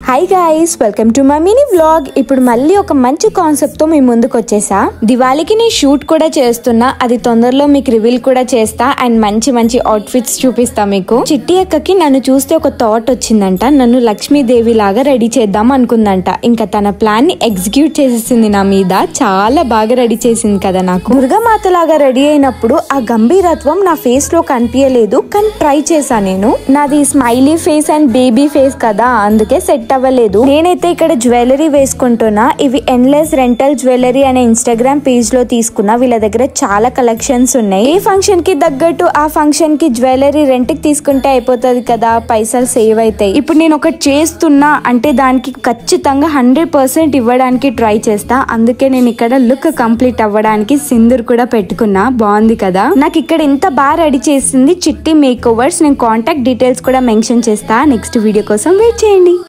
Hi guys, welcome to my mini vlog. ఇప్పుడు మళ్ళీ ఒక మంచి కాన్సెప్ట్ తో మీ ముందుకు వచ్చేసా. దివాళీకి నేను షూట్ కూడా చేస్తున్నా, అది తొందరలో మీకు రివీల్ కూడా చేస్తా అండ్ మంచి మంచి అవుట్ఫిట్స్ చూపిస్తా మీకు. చిట్టి అక్కకి నన్ను చూస్తే ఒక థాట్ వచ్చిందంట, నన్ను లక్ష్మీదేవి లాగా రెడీ చేద్దాం అనుకుందంట. ఇంకా తన ప్లాన్ ని ఎగ్జిక్యూట్ చేసేసింది నా మీద. చాలా బాగా రెడీ చేసింది కదా. నాకు దుర్గామాత లాగా రెడీ అయినప్పుడు ఆ గంభీరత్వం నా ఫేస్ లో కనిపించలేదు, కానీ ట్రై చేశా నేను. నాది smiley face and baby face కదా, అందుకే సెట్ అవ్వలేదు. నేనైతే ఇక్కడ జ్యువెలరీ వేసుకుంటున్నా. ఇవి ఎండ్లెస్ రెంటల్ జ్యువెలరీ అనే ఇన్స్టాగ్రామ్ పేజ్ లో తీసుకున్నా. వీళ్ళ దగ్గర చాలా కలెక్షన్స్ ఉన్నాయి. ఏ ఫంక్షన్ కి తగ్గట్టు ఆ ఫంక్షన్ కి జ్యువెలరీ రెంట్ కి తీసుకుంటే అయిపోతుంది కదా, పైసలు సేవ్ అవుతాయి. ఇప్పుడు నేను ఒకటి చేస్తున్నా అంటే దానికి ఖచ్చితంగా 100% ఇవ్వడానికి ట్రై చేస్తా. అందుకే నేను ఇక్కడ లుక్ కంప్లీట్ అవ్వడానికి సిందూర్ కూడా పెట్టుకున్నా. బాగుంది కదా. నాకు ఇక్కడ ఇంత బాగా రెడీ చేసింది చిట్టి మేక్ ఓవర్స్. నేను కాంటాక్ట్ డీటెయిల్స్ కూడా మెన్షన్ చేస్తా. నెక్స్ట్ వీడియో కోసం వెయిట్ చేయండి.